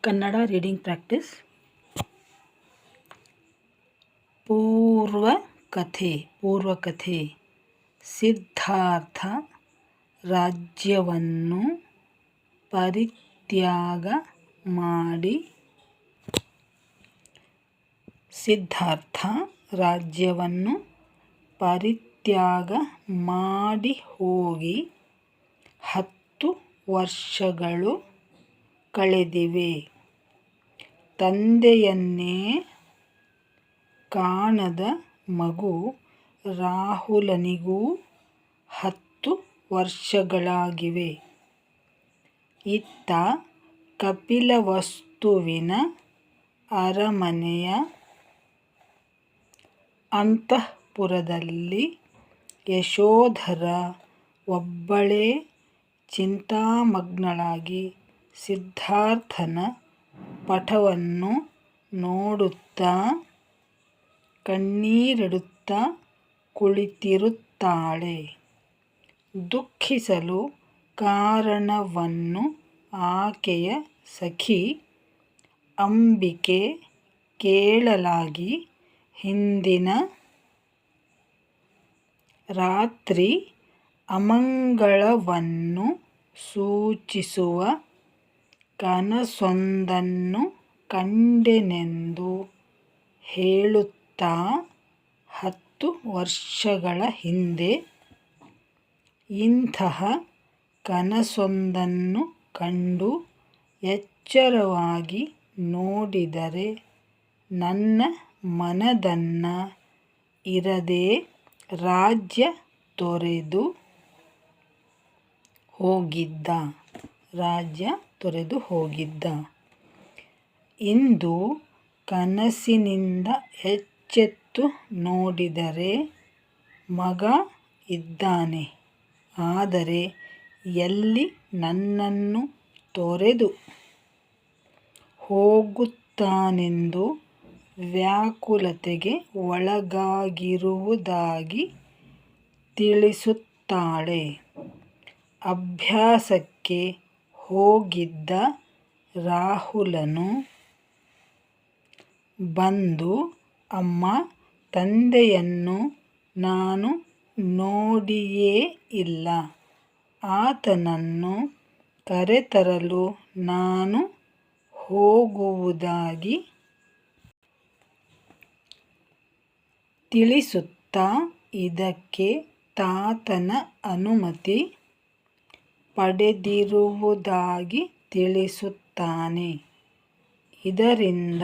Kannada reading practice. ಪೂರ್ವಕಥೆ. ಸಿದ್ಧಾರ್ಥ ರಾಜ್ಯವನ್ನು ಪರಿತ್ಯಾಗ ಮಾಡಿ ಹೋಗಿ 10 ವರ್ಷಗಳು ಕಳೆದಿವೆ. ತಂದೆಯನ್ನೇ ಕಾಣದ ಮಗು ರಾಹುಲನಿಗೂ 10 ವರ್ಷಗಳಾಗಿವೆ. ಇತ್ತ ಕಪಿಲವಸ್ತುವಿನ ಅರಮನೆಯ ಅಂತಃಪುರದಲ್ಲಿ ಯಶೋಧರ ಒಬ್ಬಳೇ ಚಿಂತಾಮಗ್ನಳಾಗಿ ಸಿದ್ಧಾರ್ಥನ ಪಟವನ್ನು ನೋಡುತ್ತಾ ಕಣ್ಣೀರಿಡುತ್ತಾ ಕುಳಿತಿರುತ್ತಾಳೆ. ದುಃಖಿಸಲು ಕಾರಣವನ್ನು ಆಕೆಯ ಸಖಿ ಅಂಬಿಕೆ ಕೇಳಲಾಗಿ ಹಿಂದಿನ ರಾತ್ರಿ ಅಮಂಗಳವನ್ನು ಸೂಚಿಸುವ ಕನಸೊಂದನ್ನು ಕಂಡೆನೆಂದು ಹೇಳುತ್ತಾ 10 ವರ್ಷಗಳ ಹಿಂದೆ ಇಂತಹ ಕನಸೊಂದನ್ನು ಕಂಡು ಎಚ್ಚರವಾಗಿ ನೋಡಿದರೆ ನನ್ನ ಮನದನ್ನ ಇರದೆ ರಾಜ್ಯ ತೊರೆದು ಹೋಗಿದ್ದ. ಇಂದು ಕನಸಿನಿಂದ ಎಚ್ಚೆತ್ತು ನೋಡಿದರೆ ಮಗ ಇದ್ದಾನೆ. ಆದರೆ ಎಲ್ಲಿ ನನ್ನನ್ನು ತೊರೆದು ಹೋಗುತ್ತಾನೆಂದು ವ್ಯಾಕುಲತೆಗೆ ಒಳಗಾಗಿರುವುದಾಗಿ ತಿಳಿಸುತ್ತಾಳೆ. ಅಭ್ಯಾಸಕ್ಕೆ ಹೋಗಿದ್ದ ರಾಹುಲನು ಬಂದು, ಅಮ್ಮ, ತಂದೆಯನ್ನು ನಾನು ನೋಡಿಯೇ ಇಲ್ಲ. ಆತನನ್ನು ಕರೆತರಲು ನಾನು ಹೋಗುವುದಾಗಿ ತಿಳಿಸುತ್ತಾ ಇದಕ್ಕೆ ತಾತನ ಅನುಮತಿ ಪಡೆದಿರುವುದಾಗಿ ತಿಳಿಸುತ್ತಾನೆ. ಇದರಿಂದ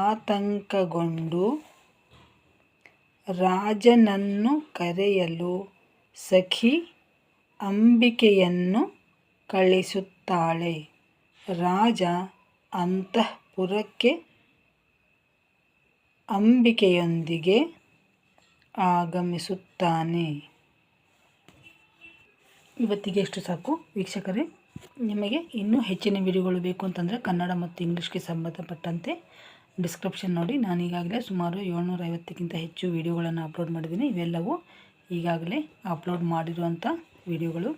ಆತಂಕಗೊಂಡು ರಾಜನನ್ನು ಕರೆಯಲು ಸಖಿ ಅಂಬಿಕೆಯನ್ನು ಕಳಿಸುತ್ತಾಳೆ. ರಾಜ ಅಂತಃಪುರಕ್ಕೆ ಅಂಬಿಕೆಯೊಂದಿಗೆ ಆಗಮಿಸುತ್ತಾನೆ. ಇವತ್ತಿಗೆ ಎಷ್ಟು ಸಾಕು ವೀಕ್ಷಕರೇ. ನಿಮಗೆ ಇನ್ನೂ ಹೆಚ್ಚಿನ ವಿಡಿಯೋಗಳು ಬೇಕು ಅಂತಂದರೆ ಕನ್ನಡ ಮತ್ತು ಇಂಗ್ಲೀಷ್ಗೆ ಸಂಬಂಧಪಟ್ಟಂತೆ ಡಿಸ್ಕ್ರಿಪ್ಷನ್ ನೋಡಿ. ನಾನು ಈಗಾಗಲೇ ಸುಮಾರು 750ಕ್ಕಿಂತ ಹೆಚ್ಚು ವಿಡಿಯೋಗಳನ್ನು ಅಪ್ಲೋಡ್ ಮಾಡಿದ್ದೀನಿ. ಇವೆಲ್ಲವೂ ಈಗಾಗಲೇ ಅಪ್ಲೋಡ್ ಮಾಡಿರುವಂಥ ವಿಡಿಯೋಗಳು.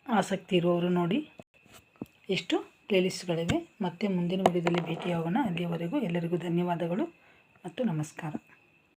ಆಸಕ್ತಿ ಇರುವವರು ನೋಡಿ. ಎಷ್ಟು ಪ್ಲೇಲಿಸ್ಟ್ಗಳಿವೆ. ಮತ್ತೆ ಮುಂದಿನ ವಿಡಿಯೋದಲ್ಲಿ ಭೇಟಿಯಾಗೋಣ. ಅಲ್ಲಿಯವರೆಗೂ ಎಲ್ಲರಿಗೂ ಧನ್ಯವಾದಗಳು ಮತ್ತು ನಮಸ್ಕಾರ.